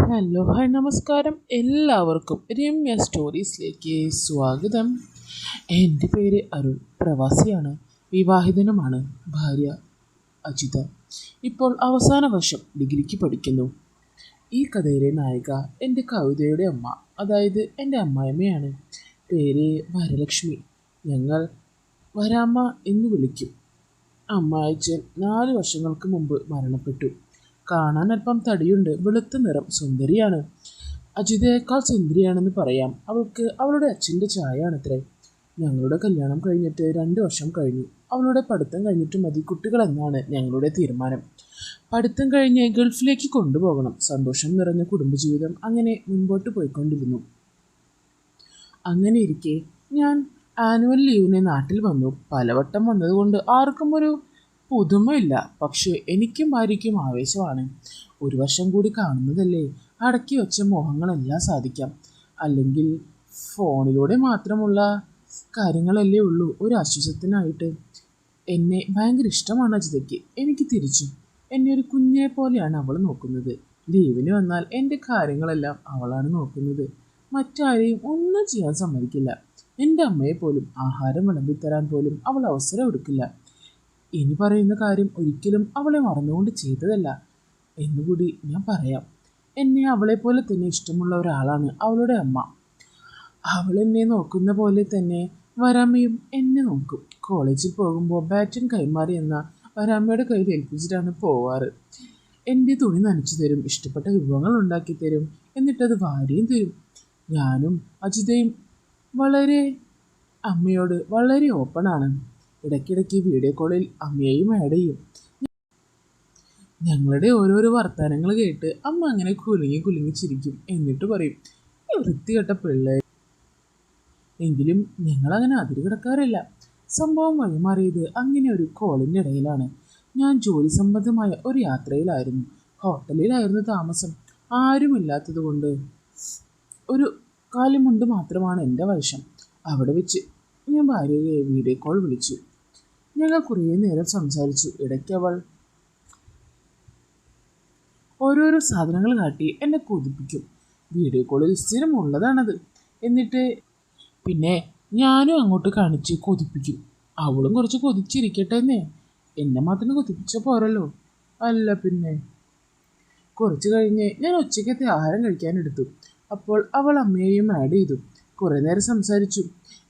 Hello hi നമസ്കാരം എല്ലാവർക്കും രമ്യ സ്റ്റോറീസിലേക്ക് സ്വാഗതം. എൻ്റെ പേര് അരുൺ, പ്രവാസിയാണ്, വിവാഹിതനുമാണ്. ഭാര്യ അജിത. ഇപ്പോൾ അവസാന വർഷം ഡിഗ്രിക്ക് പഠിക്കുന്നു. ഈ കഥയിലെ നായിക എൻ്റെ കവിതയുടെ അമ്മ, അതായത് എൻ്റെ അമ്മായിമ്മയാണ്. പേര് വരലക്ഷ്മി. ഞങ്ങൾ വരാമ്മ എന്ന് വിളിക്കും. അമ്മായിച്ചൻ 4 വർഷങ്ങൾക്ക് മുമ്പ് മരണപ്പെട്ടു. കാണാൻ അല്പം തടിയുണ്ട്, വെളുത്ത നിറം, സുന്ദരിയാണ്. അജിതയേക്കാൾ സുന്ദരിയാണെന്ന് പറയാം. അവൾക്ക് അവളുടെ അച്ഛൻ്റെ ചായയാണത്രേ. ഞങ്ങളുടെ കല്യാണം കഴിഞ്ഞിട്ട് 2 വർഷം കഴിഞ്ഞു. അവളുടെ പഠിത്തം കഴിഞ്ഞിട്ട് മതി കുട്ടികളെന്നാണ് ഞങ്ങളുടെ തീരുമാനം. പഠിത്തം കഴിഞ്ഞ് ഗൾഫിലേക്ക് കൊണ്ടുപോകണം. സന്തോഷം നിറഞ്ഞ കുടുംബജീവിതം അങ്ങനെ മുൻപോട്ട് പോയിക്കൊണ്ടിരുന്നു. അങ്ങനെ ഇരിക്കെ ഞാൻ ആനുവൽ ലീവിന് നാട്ടിൽ വന്നു. പലവട്ടം വന്നതുകൊണ്ട് ആർക്കും ഒരു പുതുമയില്ല. പക്ഷേ എനിക്കും ഭാര്യയ്ക്കും ആവേശമാണ്. 1 വർഷം കൂടി കാണുന്നതല്ലേ, അടക്കി വെച്ച മോഹങ്ങളെല്ലാം സാധിക്കാം. അല്ലെങ്കിൽ ഫോണിലൂടെ മാത്രമുള്ള കാര്യങ്ങളല്ലേ ഉള്ളൂ ഒരു ആശ്വാസത്തിനായിട്ട്. എന്നെ ഭയങ്കര ഇഷ്ടമാണ് അജിതയ്ക്ക്. എനിക്ക് തിരിച്ചു. എന്നെ ഒരു കുഞ്ഞെ പോലെയാണ് അവൾ നോക്കുന്നത്. ലീവിന് വന്നാൽ എൻ്റെ കാര്യങ്ങളെല്ലാം അവളാണ് നോക്കുന്നത്. മറ്റാരെയും ഒന്നും ചെയ്യാൻ സമ്മതിക്കില്ല. എൻ്റെ അമ്മയെ പോലും ആഹാരം വിളമ്പിത്തരാൻ പോലും അവൾ അവസരം എടുക്കില്ല. ഇനി പറയുന്ന കാര്യം ഒരിക്കലും അവളെ മറന്നുകൊണ്ട് ചെയ്തതല്ല എന്നുകൂടി ഞാൻ പറയാം. എന്നെ അവളെപ്പോലെ തന്നെ ഇഷ്ടമുള്ള ഒരാളാണ് അവളുടെ അമ്മ. അവൾ എന്നെ നോക്കുന്ന പോലെ തന്നെ വരാമ്മയും എന്നെ നോക്കും. കോളേജിൽ പോകുമ്പോൾ ബാറ്റൻ കൈമാറി എന്ന വരാമ്മയുടെ കയ്യിൽ ഏൽപ്പിച്ചിട്ടാണ് പോവാറ്. എൻ്റെ തുണി നനച്ചു തരും, ഇഷ്ടപ്പെട്ട വിഭവങ്ങൾ ഉണ്ടാക്കി തരും, എന്നിട്ടത് വാരിയും തരും. ഞാനും അജിതയും അമ്മയോട് വളരെ ഓപ്പണാണ്. ഇടയ്ക്കിടയ്ക്ക് വീഡിയോ കോളിൽ അമ്മയെയും ആഡ് ചെയ്യും. ഞങ്ങളുടെ ഓരോരോ വർത്തമാനങ്ങൾ കേട്ട് അമ്മ അങ്ങനെ കുലുങ്ങി കുലുങ്ങി ചിരിക്കും. എന്നിട്ട് പറയും, വൃത്തികെട്ട പിള്ളേർ. എങ്കിലും ഞങ്ങളങ്ങനെ അതിര് കിടക്കാറില്ല. സംഭവം വഴിമാറിയത് അങ്ങനെ ഒരു കോളിൻ്റെ ഇടയിലാണ്. ഞാൻ ജോലി സംബന്ധമായ ഒരു യാത്രയിലായിരുന്നു. ഹോട്ടലിലായിരുന്നു താമസം. ആരുമില്ലാത്തത് കൊണ്ട് ഒരു കാലിമുണ്ട് മാത്രമാണ് എൻ്റെ വശം. അവിടെ വെച്ച് ഞാൻ ഭാര്യയെ വീഡിയോ കോൾ വിളിച്ചു. ഞങ്ങൾ കുറേ നേരം സംസാരിച്ചു. ഇടയ്ക്ക് അവൾ ഓരോരോ സാധനങ്ങൾ കാട്ടി എന്നെ കൊതിപ്പിക്കും. വീഡിയോ കോളിൽ സ്ഥിരമുള്ളതാണത്. എന്നിട്ട് പിന്നെ ഞാനും അങ്ങോട്ട് കാണിച്ച് കൊതിപ്പിക്കും. അവളും കുറച്ച് കൊതിച്ചിരിക്കട്ടെ എന്നേ. എന്നെ മാത്രം കൊതിപ്പിച്ച പോരല്ലോ. അല്ല പിന്നെ. കുറച്ച് കഴിഞ്ഞ് ഞാൻ ഉച്ചയ്ക്കത്തെ ആഹാരം കഴിക്കാനെടുത്തു. അപ്പോൾ അവൾ അമ്മയെയും ആഡ് ചെയ്തു. കുറേ നേരം സംസാരിച്ചു.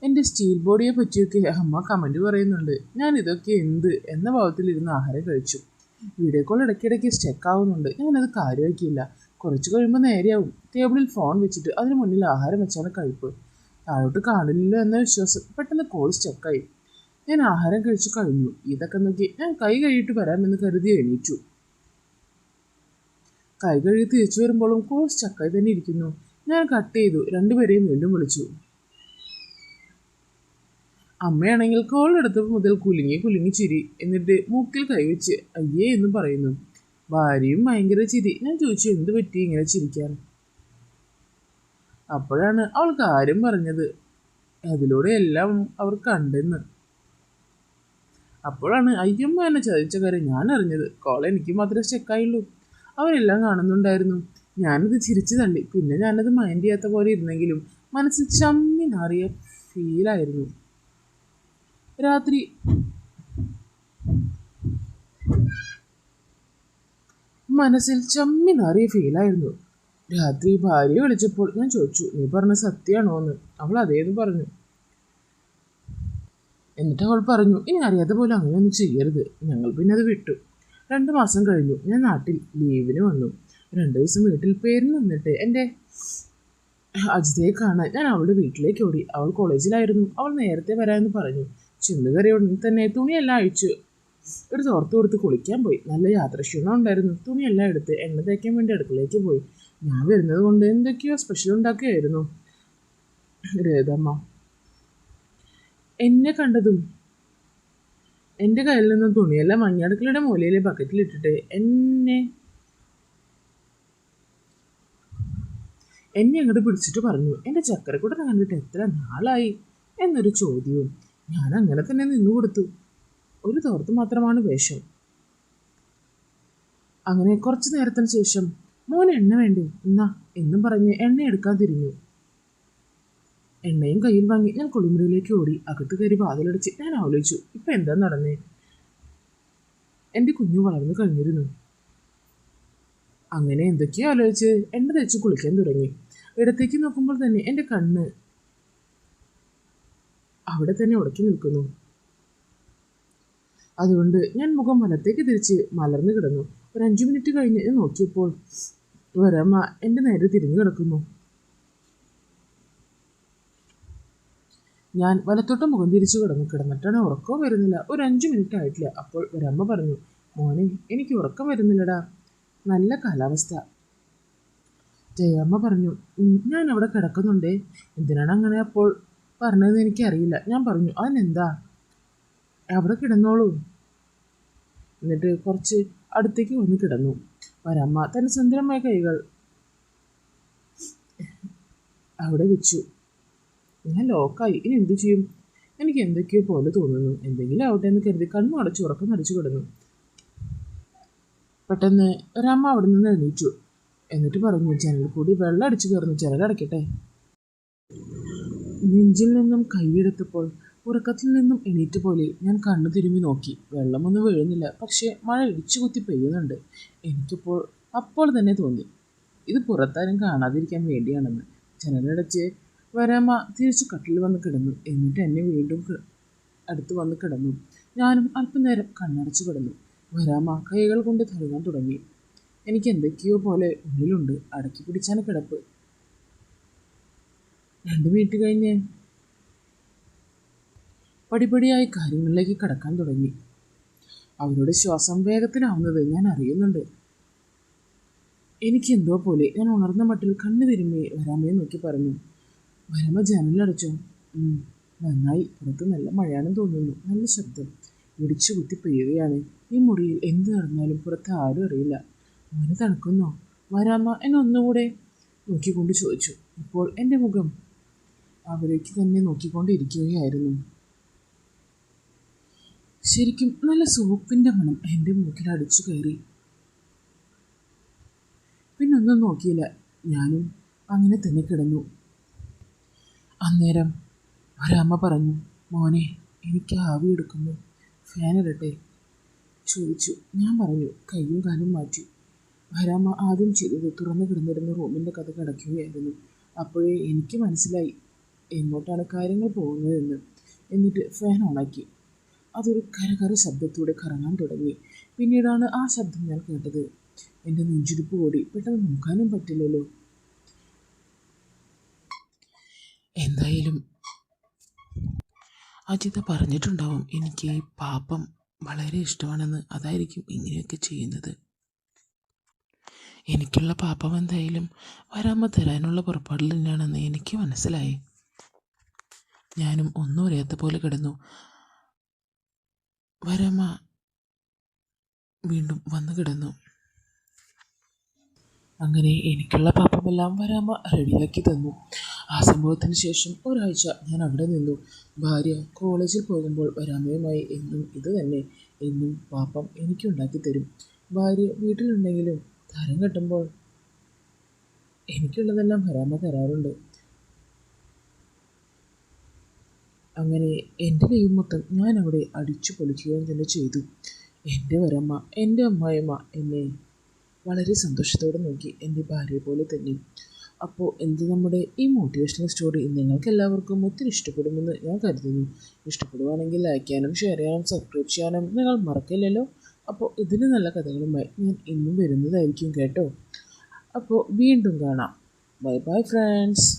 എൻ്റെ സ്റ്റീൽ ബോഡിയെ പറ്റിയൊക്കെ അമ്മ കമൻറ്റ് പറയുന്നുണ്ട്. ഞാൻ ഇതൊക്കെ എന്ത് എന്ന ഭാവത്തിലിരുന്ന് ആഹാരം കഴിച്ചു. വീഡിയോ കോൾ ഇടയ്ക്കിടയ്ക്ക് സ്റ്റക്ക് ആവുന്നുണ്ട്. ഞാനത് കാര്യമാക്കിയില്ല. കുറച്ച് കഴിയുമ്പോൾ നേരെയാവും. ടേബിളിൽ ഫോൺ വെച്ചിട്ട് അതിന് മുന്നിൽ ആഹാരം വെച്ചാണ് കഴിപ്പ്. താഴോട്ട് കാണില്ലല്ലോ എന്ന വിശ്വാസം. പെട്ടെന്ന് കോൾ സ്റ്റക്കായി. ഞാൻ ആഹാരം കഴിച്ചു കഴിഞ്ഞു. ഇതൊക്കെ നോക്കി ഞാൻ കൈ കഴുകിയിട്ട് വരാമെന്ന് കരുതി എണീറ്റു. കൈ കഴുകി തിരിച്ചു വരുമ്പോഴും കോൾ സ്റ്റക്കായി തന്നെ ഇരിക്കുന്നു. ഞാൻ കട്ട് ചെയ്തു. രണ്ടുപേരെയും വീണ്ടും വിളിച്ചു. അമ്മയാണെങ്കിൽ കോൾ എടുത്തപ്പോൾ മുതൽ കുലുങ്ങി കുലുങ്ങി ചിരി. എന്നിട്ട് മൂക്കിൽ കൈവച്ച് അയ്യേ എന്ന് പറയുന്നു. ഭാര്യയും ഭയങ്കര ചിരി. ഞാൻ ചോദിച്ചു, എന്ത് പറ്റി ഇങ്ങനെ ചിരിക്കാൻ? അപ്പോഴാണ് അവൾ കാര്യം പറഞ്ഞത്. അതിലൂടെ എല്ലാം അവർ കണ്ടെന്ന്. അപ്പോഴാണ് അയ്യമ്മ എന്നെ ചതിച്ച കാര്യം ഞാൻ അറിഞ്ഞത്. കോൾ എനിക്ക് മാത്രമേ സ്റ്റക്കായുള്ളൂ. അവരെല്ലാം കാണുന്നുണ്ടായിരുന്നു. ഞാനത് ചിരിച്ചു തള്ളി. പിന്നെ ഞാനത് മൈൻഡ് ചെയ്യാത്ത പോലെ ഇരുന്നെങ്കിലും മനസ്സിൽ ചമ്മി നാറിയ ഫീലായിരുന്നു. രാത്രി ഭാര്യ വിളിച്ചപ്പോൾ ഞാൻ ചോദിച്ചു, നീ പറഞ്ഞ സത്യമാണോ എന്ന്. അവൾ അതേന്ന് പറഞ്ഞു. എന്നിട്ട് അവൾ പറഞ്ഞു, ഇനി അറിയാത്ത പോലെ അങ്ങനെയൊന്നും ചെയ്യരുത്. ഞങ്ങൾ പിന്നെ അത് വിട്ടു. 2 മാസം കഴിഞ്ഞു. ഞാൻ നാട്ടിൽ ലീവിന് വന്നു. 2 ദിവസം വീട്ടിൽ പേരിൽ നിന്നിട്ട് എൻ്റെ അജിതയെ കാണാൻ ഞാൻ അവളുടെ വീട്ടിലേക്ക് ഓടി. അവൾ കോളേജിലായിരുന്നു. അവൾ നേരത്തെ വരാമെന്ന് പറഞ്ഞു. ചെന്ന് കയറിയുടൻ തന്നെ തുണിയെല്ലാം അഴിച്ചു ഒരു തോർത്ത് കൊടുത്ത് കുളിക്കാൻ പോയി. നല്ല യാത്രാക്ഷീണം ഉണ്ടായിരുന്നു. തുണിയെല്ലാം എടുത്ത് എണ്ണ തേക്കാൻ വേണ്ടി അടുക്കളയിലേക്ക് പോയി. ഞാൻ വരുന്നത് കൊണ്ട് എന്തൊക്കെയോ സ്പെഷ്യൽ ഉണ്ടാക്കുകയായിരുന്നു രേതമ്മ. എന്നെ കണ്ടതും എൻ്റെ കയ്യിൽ നിന്നും തുണിയെല്ലാം വാങ്ങി അടുക്കളയുടെ മൂലയിലെ ബക്കറ്റിലിട്ടിട്ട് എന്നെ അങ്ങോട്ട് പിടിച്ചിട്ട് പറഞ്ഞു, എൻ്റെ ചക്കരക്കൂട്ടനെ കണ്ടിട്ട് എത്ര നാളായി എന്നൊരു ചോദ്യവും. ഞാൻ അങ്ങനെ തന്നെ നിന്നു കൊടുത്തു. ഒരു തോർത്ത് മാത്രമാണ് വേഷം. അങ്ങനെ കുറച്ചു നേരത്തിന് ശേഷം മോന് എണ്ണ വേണ്ടേ എന്നാ എന്നും പറഞ്ഞ് എണ്ണ എടുക്കാൻ തിരിഞ്ഞു. എണ്ണയും കയ്യിൽ വാങ്ങി ഞാൻ കുളിമുറിയിലേക്ക് ഓടി. അകത്ത് കയറി വാതിലടച്ച് ഞാൻ ആലോചിച്ചു, ഇപ്പം എന്താ നടന്നേ? എൻ്റെ കുഞ്ഞു വളർന്നു കഴിഞ്ഞിരുന്നു. അങ്ങനെ എന്തൊക്കെയോ ആലോചിച്ച് എണ്ണ തേച്ച് കുളിക്കാൻ തുടങ്ങി. ഇടത്തേക്ക് നോക്കുമ്പോൾ തന്നെ എൻ്റെ കണ്ണ് അവിടെ തന്നെ ഉടക്കി നിൽക്കുന്നു. അതുകൊണ്ട് ഞാൻ മുഖം വലത്തേക്ക് തിരിച്ച് മലർന്നു കിടന്നു. ഒരു 5 മിനിറ്റ് കഴിഞ്ഞ് ഞാൻ നോക്കിയപ്പോൾ ഒരമ്മ എൻ്റെ നേരെ തിരിഞ്ഞു കിടക്കുന്നു. ഞാൻ വലത്തോട്ട് മുഖം തിരിച്ചു കിടന്നിട്ടാണ് ഉറക്കം വരുന്നില്ല. ഒരു 5 മിനിറ്റ് ആയിട്ടില്ല. അപ്പോൾ ഒരമ്മ പറഞ്ഞു, മോനെ എനിക്ക് ഉറക്കം വരുന്നില്ലടാ, നല്ല കാലാവസ്ഥ. ജയമ്മ പറഞ്ഞു, ഞാൻ അവിടെ കിടക്കുന്നുണ്ടേ. എന്തിനാണ് അങ്ങനെ അപ്പോൾ പറഞ്ഞതെന്ന് എനിക്കറിയില്ല. ഞാൻ പറഞ്ഞു, അതിനെന്താ, അവിടെ കിടന്നോളൂ. എന്നിട്ട് കുറച്ച് അടുത്തേക്ക് വന്ന് കിടന്നു. ഒരമ്മ തൻ്റെ സുന്ദരമായ കൈകൾ അവിടെ വെച്ചു. ഞാൻ ലോക്കായി. ഇനി എന്തു ചെയ്യും? എനിക്ക് എന്തൊക്കെയോ പോലെ തോന്നുന്നു. എന്തെങ്കിലും ആവട്ടെ എന്ന് കരുതി കണ്ണു അടച്ച് ഉറക്കം നടിച്ചു കിടന്നു. പെട്ടെന്ന് ഒരമ്മ അവിടെ നിന്ന് എഴുന്നേറ്റു. എന്നിട്ട് പറഞ്ഞു, ജനൽ കൂടി വെള്ളം അടിച്ചു കയറുന്നു, ജനലടയ്ക്കട്ടെ. നെഞ്ചിൽ നിന്നും കൈയെടുത്തപ്പോൾ ഉറക്കത്തിൽ നിന്നും എണീറ്റ് പോലെ ഞാൻ കണ്ണു തിരുമ്മി നോക്കി. വെള്ളമൊന്നും വീഴുന്നില്ല, പക്ഷേ മഴ ഇടിച്ചു കുത്തി പെയ്യുന്നുണ്ട്. എനിക്കിപ്പോൾ അപ്പോൾ തന്നെ തോന്നി, ഇത് പുറത്താരും കാണാതിരിക്കാൻ വേണ്ടിയാണെന്ന്. ജനലടച്ച് വരാമ്മ തിരിച്ചു കട്ടിൽ വന്ന് കിടന്നു. എന്നിട്ട് എന്നെ വീണ്ടും അടുത്ത് വന്ന് കിടന്നു. ഞാനും അല്പനേരം കണ്ണടച്ചു കിടന്നു. വരാമ്മ കൈകൾ കൊണ്ട് തഴുകാൻ തുടങ്ങി. എനിക്ക് എന്തൊക്കെയോ പോലെ ഉള്ളിലുണ്ട്. അടക്കി പിടിച്ചാണ് കിടപ്പ്. 2 മിനിറ്റ് കഴിഞ്ഞ് പടിപടിയായി കാര്യങ്ങളിലേക്ക് കടക്കാൻ തുടങ്ങി. അവരുടെ ശ്വാസം വേഗത്തിലാവുന്നത് ഞാൻ അറിയുന്നുണ്ട്. എനിക്ക് എന്തോ പോലെ ഞാൻ ഉണർന്ന മട്ടിൽ കണ്ണു തിരുമ്മി വരാമ്മയെ നോക്കി പറഞ്ഞു, വരാമ്മ ജനലടച്ചോ? നന്നായി. പുറത്ത് നല്ല മഴയാണെന്ന് തോന്നുന്നു. നല്ല ശബ്ദം ഇടിച്ചു കുത്തി പെയ്യുകയാണ്. ഈ മുറിയിൽ എന്ത് നടന്നാലും പുറത്ത് ആരും അറിയില്ല. മോന് തണുക്കുന്നോ? വരാമ്മ എന്നെ ഒന്നുകൂടെ നോക്കിക്കൊണ്ട് ചോദിച്ചു. ഇപ്പോൾ എൻ്റെ മുഖം അവരേക്ക് തന്നെ നോക്കിക്കൊണ്ടിരിക്കുകയായിരുന്നു. ശരിക്കും നല്ല സോപ്പിൻ്റെ മണം എൻ്റെ മൂക്കിൽ അടിച്ചു കയറി. പിന്നൊന്നും നോക്കിയില്ല. ഞാനും അങ്ങനെ തന്നെ കിടന്നു. അന്നേരം ഒരമ്മ പറഞ്ഞു, മോനെ എനിക്ക് ആവി എടുക്കുന്നു, ഫാൻ ഇടട്ടെ ചോദിച്ചു. ഞാൻ പറഞ്ഞു, കൈയും കാലും മാറ്റി. വരാമ്മ ആദ്യം ചെയ്തത് തുറന്നു കിടന്നിരുന്ന റൂമിൻ്റെ കഥ കടക്കുകയായിരുന്നു. അപ്പോഴേ എനിക്ക് മനസ്സിലായി എങ്ങോട്ടാണ് കാര്യങ്ങൾ പോകുന്നതെന്ന്. എന്നിട്ട് ഫാൻ ഓണാക്കി. അതൊരു കരകര ശബ്ദത്തോടെ കറങ്ങാൻ തുടങ്ങി. പിന്നീടാണ് ആ ശബ്ദം ഞാൻ കേട്ടത്. എൻ്റെ നെഞ്ചിടിപ്പ് കൂടി. പെട്ടെന്ന് നോക്കാനും പറ്റില്ലല്ലോ. എന്തായാലും അജിത പറഞ്ഞിട്ടുണ്ടാവും എനിക്ക് പാപ്പം വളരെ ഇഷ്ടമാണെന്ന്. അതായിരിക്കും ഇങ്ങനെയൊക്കെ ചെയ്യുന്നത്. എനിക്കുള്ള പാപ്പം എന്തായാലും വരാമ്മ തരാനുള്ള പുറപ്പാടിൽ തന്നെയാണെന്ന് എനിക്ക് മനസ്സിലായി. ഞാനും ഒന്നും അറിയാത്ത പോലെ കിടന്നു. വരാമ്മ വീണ്ടും വന്നു കിടന്നു. അങ്ങനെ എനിക്കുള്ള പാപ്പമെല്ലാം വരാമ്മ റെഡിയാക്കി തന്നു. ആ സംഭവത്തിന് ശേഷം ഒരാഴ്ച ഞാൻ അവിടെ നിന്നു. ഭാര്യ കോളേജിൽ പോകുമ്പോൾ വരാമ്മയുമായി എന്നും ഇത് തന്നെ. എന്നും പാപ്പം എനിക്കുണ്ടാക്കി തരും. ഭാര്യ വീട്ടിലുണ്ടെങ്കിലും തരം കെട്ടുമ്പോൾ എനിക്കുള്ളതെല്ലാം വരാമ്മ തരാറുണ്ട്. അങ്ങനെ എൻ്റെ ലീവ് മൊത്തം ഞാൻ അവിടെ അടിച്ചു പൊളിക്കുകയും തന്നെ ചെയ്തു. എൻ്റെ വരമ്മ, എൻ്റെ അമ്മായിയമ്മ എന്നെ വളരെ സന്തോഷത്തോടെ നോക്കി, എൻ്റെ ഭാര്യയെ പോലെ തന്നെ. അപ്പോൾ നമ്മുടെ ഈ മോട്ടിവേഷണൽ സ്റ്റോറി നിങ്ങൾക്ക് എല്ലാവർക്കും ഒത്തിരി ഇഷ്ടപ്പെടുമെന്ന് ഞാൻ കരുതുന്നു. ഇഷ്ടപ്പെടുവാണെങ്കിൽ ലൈക്ക് ചെയ്യാനും ഷെയർ ചെയ്യാനും സബ്സ്ക്രൈബ് ചെയ്യാനും നിങ്ങൾ മറക്കില്ലല്ലോ. അപ്പോൾ ഇതിന് നല്ല കഥകളുമായി ഞാൻ ഇന്നും വരുന്നതായിരിക്കും കേട്ടോ. അപ്പോൾ വീണ്ടും കാണാം. Bye bye friends.